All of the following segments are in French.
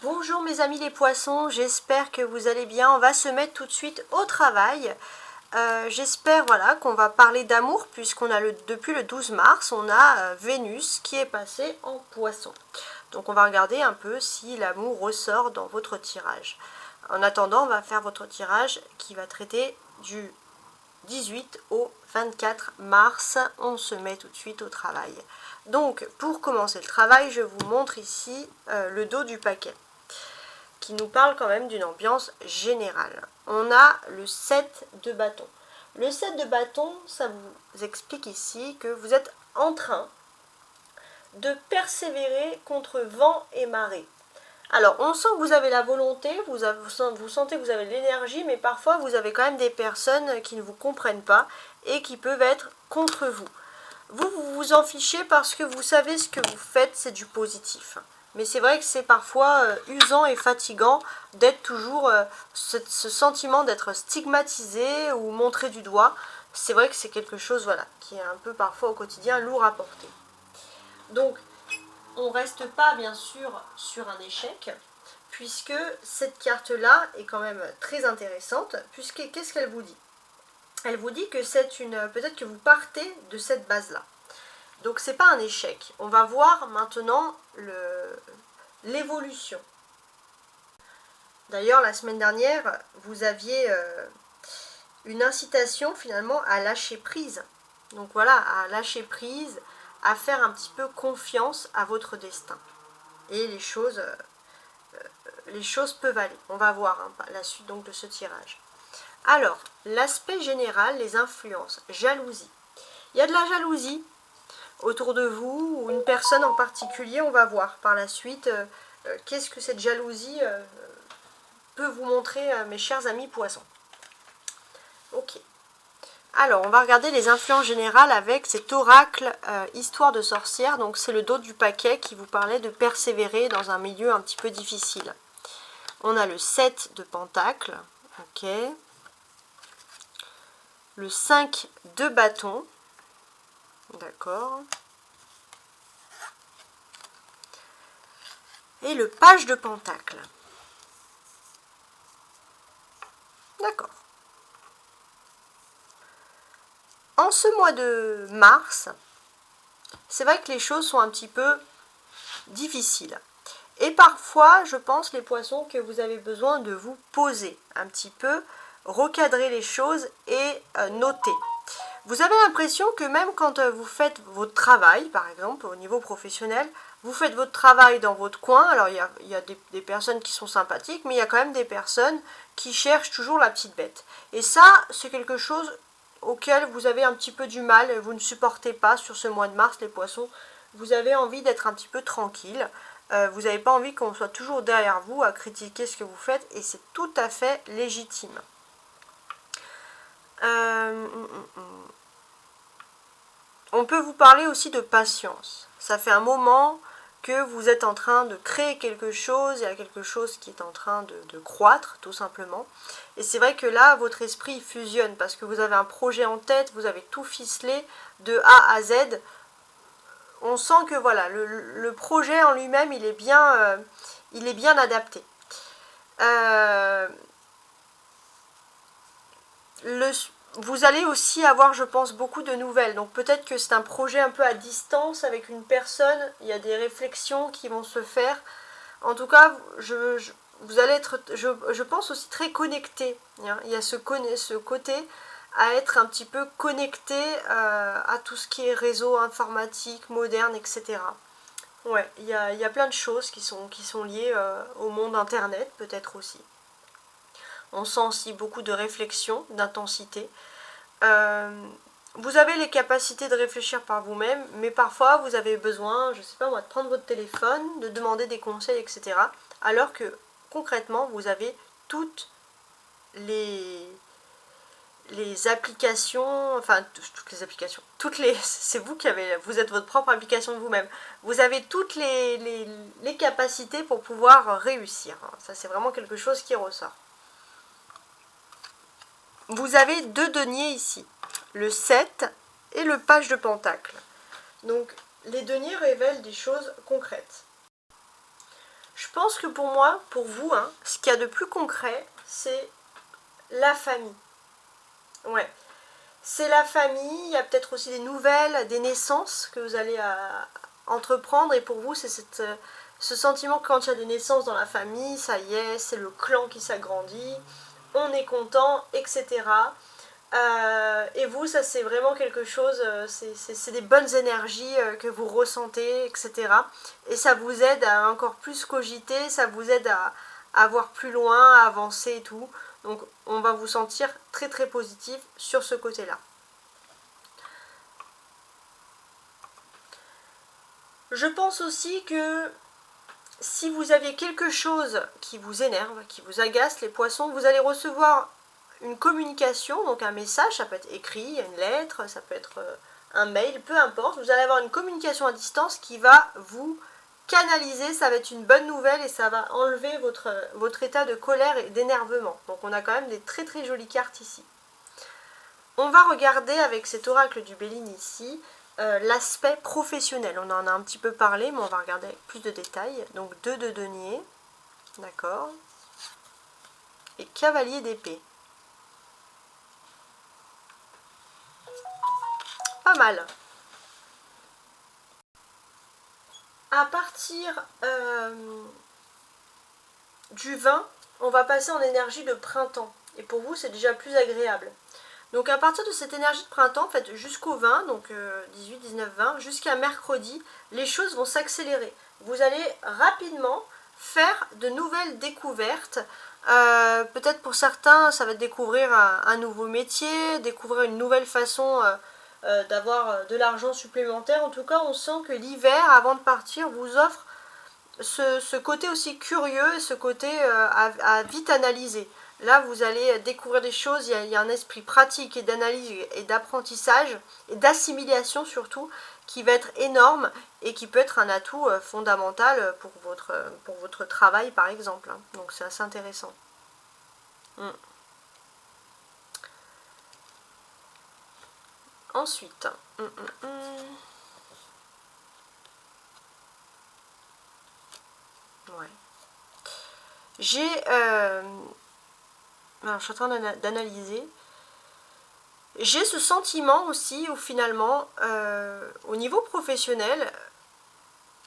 Bonjour mes amis les poissons, j'espère que vous allez bien. On va se mettre tout de suite au travail. J'espère voilà, qu'on va parler d'amour puisqu'on a depuis le 12 mars, on a Vénus qui est passée en poisson. Donc on va regarder un peu si l'amour ressort dans votre tirage. En attendant, on va faire votre tirage qui va traiter du 18 au 24 mars. On se met tout de suite au travail. Donc pour commencer le travail, je vous montre ici le dos du paquet qui nous parle quand même d'une ambiance générale. On a le 7 de bâton. Le 7 de bâton, ça vous explique ici que vous êtes en train de persévérer contre vent et marée. Alors, on sent que vous avez la volonté, vous sentez que vous avez de l'énergie, mais parfois vous avez quand même des personnes qui ne vous comprennent pas et qui peuvent être contre vous. Vous vous en fichez parce que vous savez ce que vous faites, c'est du positif. Mais c'est vrai que c'est parfois usant et fatigant d'être toujours ce sentiment d'être stigmatisé ou montré du doigt. C'est vrai que c'est quelque chose voilà, qui est un peu parfois au quotidien lourd à porter. Donc, on ne reste pas bien sûr sur un échec, puisque cette carte-là est quand même très intéressante, puisque qu'est-ce qu'elle vous dit? Elle vous dit que c'est peut-être que vous partez de cette base-là. Donc c'est pas un échec. On va voir maintenant l'évolution. D'ailleurs, la semaine dernière, vous aviez une incitation finalement à lâcher prise. Donc voilà, à lâcher prise, à faire un petit peu confiance à votre destin. Et les choses peuvent aller. On va voir la suite donc de ce tirage. Alors, l'aspect général, les influences, jalousie. Il y a de la jalousie autour de vous ou une personne en particulier, on va voir par la suite qu'est-ce que cette jalousie peut vous montrer, mes chers amis poissons. Ok. Alors, on va regarder les influences générales avec cet oracle histoire de sorcière. Donc, c'est le dos du paquet qui vous parlait de persévérer dans un milieu un petit peu difficile. On a le 7 de pentacles. Ok. Le 5 de bâton. D'accord. Et le page de pentacle. D'accord. En ce mois de mars, c'est vrai que les choses sont un petit peu difficiles. Et parfois, je pense, les poissons, que vous avez besoin de vous poser un petit peu, recadrer les choses et noter. Vous avez l'impression que même quand vous faites votre travail, par exemple, au niveau professionnel, vous faites votre travail dans votre coin. Alors, il y a des personnes qui sont sympathiques, mais il y a quand même des personnes qui cherchent toujours la petite bête. Et ça, c'est quelque chose auquel vous avez un petit peu du mal, vous ne supportez pas sur ce mois de mars, les poissons. Vous avez envie d'être un petit peu tranquille. Vous n'avez pas envie qu'on soit toujours derrière vous à critiquer ce que vous faites, et c'est tout à fait légitime. On peut vous parler aussi de patience. Ça fait un moment que vous êtes en train de créer quelque chose, il y a quelque chose qui est en train de croître, tout simplement. Et c'est vrai que là, votre esprit fusionne, parce que vous avez un projet en tête, vous avez tout ficelé de A à Z. On sent que voilà, le projet en lui-même, il est bien adapté. Vous allez aussi avoir, je pense, beaucoup de nouvelles. Donc peut-être que c'est un projet un peu à distance avec une personne. Il y a des réflexions qui vont se faire. En tout cas, vous allez être, je pense, aussi très connecté. Il y a ce côté à être un petit peu connecté à tout ce qui est réseau informatique, moderne, etc. Ouais, il y a plein de choses qui sont liées au monde internet, peut-être aussi. On sent aussi beaucoup de réflexion, d'intensité. Vous avez les capacités de réfléchir par vous-même, mais parfois vous avez besoin, je ne sais pas moi, de prendre votre téléphone, de demander des conseils, etc. Alors que concrètement, vous avez toutes les applications, enfin toutes les applications, c'est vous vous êtes votre propre application de vous-même. Vous avez toutes les capacités pour pouvoir réussir. Ça, c'est vraiment quelque chose qui ressort. Vous avez deux deniers ici, le 7 et le page de pentacle. Donc les deniers révèlent des choses concrètes. Je pense que pour moi, pour vous, hein, ce qu'il y a de plus concret, c'est la famille. Ouais. C'est la famille, il y a peut-être aussi des nouvelles, des naissances que vous allez entreprendre. Et pour vous, c'est ce sentiment que quand il y a des naissances dans la famille, ça y est, c'est le clan qui s'agrandit, on est content, etc. Et vous, ça c'est vraiment quelque chose, c'est des bonnes énergies que vous ressentez, etc. Et ça vous aide à encore plus cogiter, ça vous aide à voir plus loin, à avancer et tout. Donc on va vous sentir très très positif sur ce côté-là. Je pense aussi que si vous aviez quelque chose qui vous énerve, qui vous agace, les poissons, vous allez recevoir une communication, donc un message, ça peut être écrit, une lettre, ça peut être un mail, peu importe. Vous allez avoir une communication à distance qui va vous canaliser, ça va être une bonne nouvelle et ça va enlever votre état de colère et d'énervement. Donc on a quand même des très très jolies cartes ici. On va regarder avec cet oracle du Béline ici l'aspect professionnel. On en a un petit peu parlé, mais on va regarder avec plus de détails. Donc 2 de denier, d'accord, et cavalier d'épée. Pas mal. À partir du 20, on va passer en énergie de printemps. Et pour vous, c'est déjà plus agréable. Donc à partir de cette énergie de printemps, en fait, jusqu'au 20, donc 18, 19, 20, jusqu'à mercredi, les choses vont s'accélérer. Vous allez rapidement faire de nouvelles découvertes. Peut-être pour certains, ça va être découvrir un nouveau métier, découvrir une nouvelle façon d'avoir de l'argent supplémentaire. En tout cas, on sent que l'hiver, avant de partir, vous offre ce côté aussi curieux, ce côté à vite analyser. Là, vous allez découvrir des choses, il y a un esprit pratique et d'analyse et d'apprentissage et d'assimilation surtout qui va être énorme et qui peut être un atout fondamental pour votre travail par exemple. Donc c'est assez intéressant. Ensuite, ouais. J'ai... alors, je suis en train d'analyser. J'ai ce sentiment aussi où finalement, au niveau professionnel,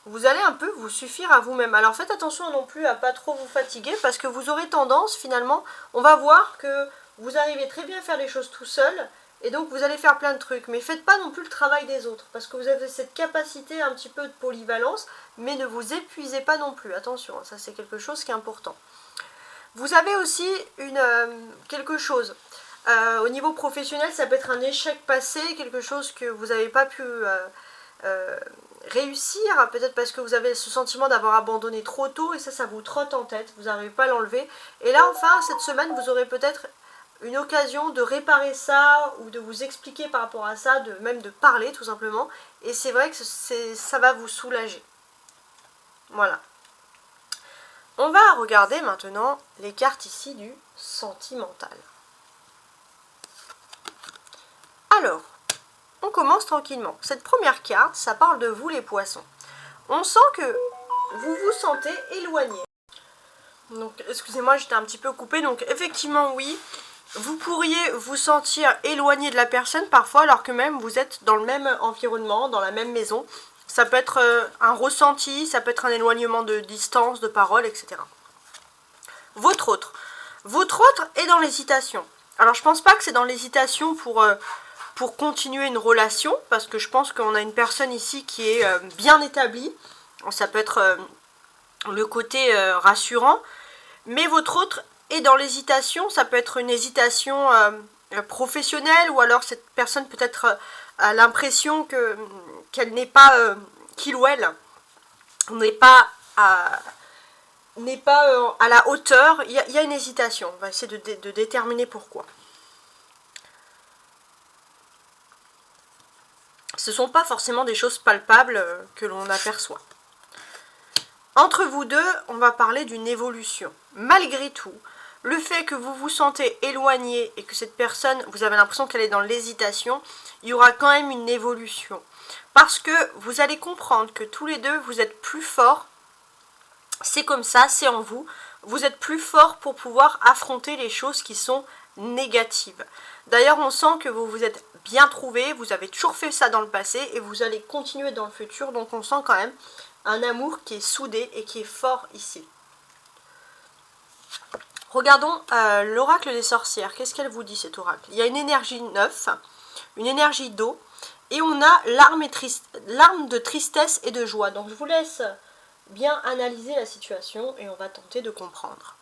vous allez un peu vous suffire à vous-même. Alors faites attention non plus à pas trop vous fatiguer parce que vous aurez tendance finalement, on va voir que vous arrivez très bien à faire les choses tout seul et donc vous allez faire plein de trucs. Mais faites pas non plus le travail des autres parce que vous avez cette capacité un petit peu de polyvalence, mais ne vous épuisez pas non plus. Attention, ça c'est quelque chose qui est important. Vous avez aussi quelque chose. Au niveau professionnel, ça peut être un échec passé, quelque chose que vous n'avez pas pu réussir, peut-être parce que vous avez ce sentiment d'avoir abandonné trop tôt et ça vous trotte en tête, vous n'arrivez pas à l'enlever. Et là, enfin, cette semaine, vous aurez peut-être une occasion de réparer ça ou de vous expliquer par rapport à ça, même de parler tout simplement. Et c'est vrai que ça va vous soulager. Voilà. On va regarder maintenant les cartes ici du sentimental. Alors, on commence tranquillement. Cette première carte, ça parle de vous les poissons. On sent que vous vous sentez éloigné. Donc, excusez-moi, j'étais un petit peu coupée. Donc, effectivement, oui, vous pourriez vous sentir éloigné de la personne parfois, alors que même vous êtes dans le même environnement, dans la même maison. Ça peut être un ressenti, ça peut être un éloignement de distance, de parole, etc. Votre autre est dans l'hésitation. Alors, je pense pas que c'est dans l'hésitation pour continuer une relation, parce que je pense qu'on a une personne ici qui est bien établie. Ça peut être le côté rassurant, mais votre autre est dans l'hésitation. Ça peut être une hésitation professionnelle, ou alors cette personne peut-être a l'impression qu'elle n'est pas, qu'il ou elle n'est pas à la hauteur. Il y a une hésitation. On va essayer de déterminer pourquoi. Ce ne sont pas forcément des choses palpables que l'on aperçoit. Entre vous deux, on va parler d'une évolution. Malgré tout, le fait que vous vous sentez éloigné et que cette personne, vous avez l'impression qu'elle est dans l'hésitation, il y aura quand même une évolution. Parce que vous allez comprendre que tous les deux, vous êtes plus forts C'est comme ça, c'est en vous. Vous êtes plus fort pour pouvoir affronter les choses qui sont négatives. D'ailleurs, on sent que vous vous êtes bien trouvé, vous avez toujours fait ça dans le passé et vous allez continuer dans le futur. Donc on sent quand même un amour qui est soudé et qui est fort ici. Regardons l'oracle des sorcières. Qu'est-ce qu'elle vous dit, cet oracle? Il y a une énergie neuve, une énergie d'eau, et on a l'arme de tristesse et de joie. Donc je vous laisse bien analyser la situation et on va tenter de comprendre.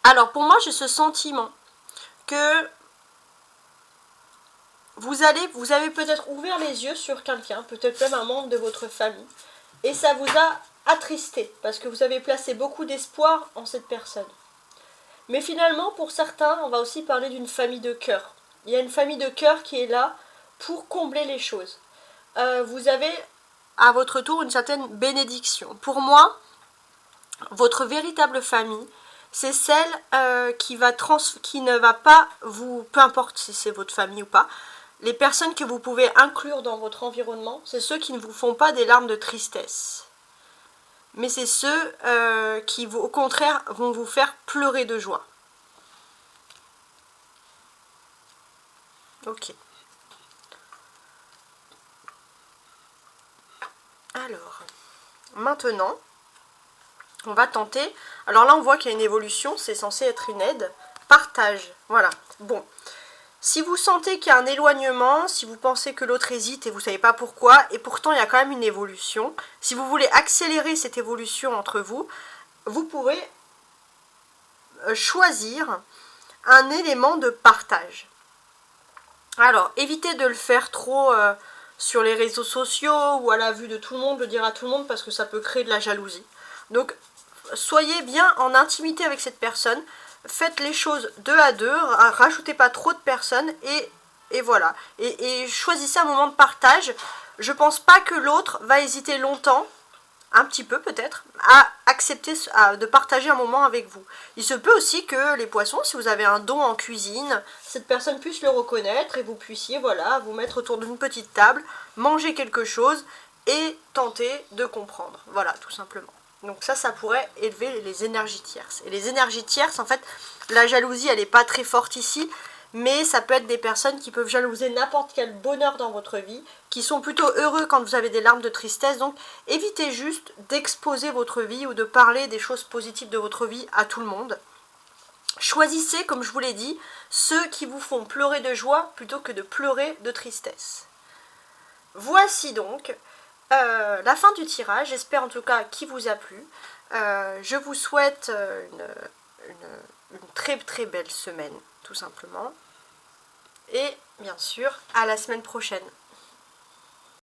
Alors pour moi, j'ai ce sentiment que vous avez peut-être ouvert les yeux sur quelqu'un, peut-être même un membre de votre famille, et ça vous a attristé parce que vous avez placé beaucoup d'espoir en cette personne. Mais finalement, pour certains, on va aussi parler d'une famille de cœur. Il y a une famille de cœur qui est là pour combler les choses. Vous avez à votre tour une certaine bénédiction. Pour moi, votre véritable famille, c'est celle qui ne va pas vous, peu importe si c'est votre famille ou pas, les personnes que vous pouvez inclure dans votre environnement, c'est ceux qui ne vous font pas des larmes de tristesse. Mais c'est ceux qui, au contraire, vont vous faire pleurer de joie. Ok. Alors, maintenant, on va tenter. Alors là, on voit qu'il y a une évolution, c'est censé être une aide. Partage, voilà. Bon. Si vous sentez qu'il y a un éloignement, si vous pensez que l'autre hésite et vous ne savez pas pourquoi, et pourtant il y a quand même une évolution, si vous voulez accélérer cette évolution entre vous, vous pouvez choisir un élément de partage. Alors, évitez de le faire trop sur les réseaux sociaux ou à la vue de tout le monde, le dire à tout le monde, parce que ça peut créer de la jalousie. Donc, soyez bien en intimité avec cette personne. Faites les choses deux à deux, rajoutez pas trop de personnes et voilà. Et choisissez un moment de partage. Je pense pas que l'autre va hésiter longtemps, un petit peu peut-être, à accepter de partager un moment avec vous. Il se peut aussi que les poissons, si vous avez un don en cuisine, cette personne puisse le reconnaître et vous puissiez, voilà, vous mettre autour d'une petite table, manger quelque chose et tenter de comprendre. Voilà, tout simplement. Donc ça pourrait élever les énergies tierces. Et les énergies tierces, en fait, la jalousie, elle n'est pas très forte ici, mais ça peut être des personnes qui peuvent jalouser n'importe quel bonheur dans votre vie, qui sont plutôt heureux quand vous avez des larmes de tristesse. Donc évitez juste d'exposer votre vie ou de parler des choses positives de votre vie à tout le monde. Choisissez, comme je vous l'ai dit, ceux qui vous font pleurer de joie plutôt que de pleurer de tristesse. Voici donc la fin du tirage, j'espère en tout cas qu'il vous a plu. Je vous souhaite une très très belle semaine, tout simplement. Et bien sûr, à la semaine prochaine.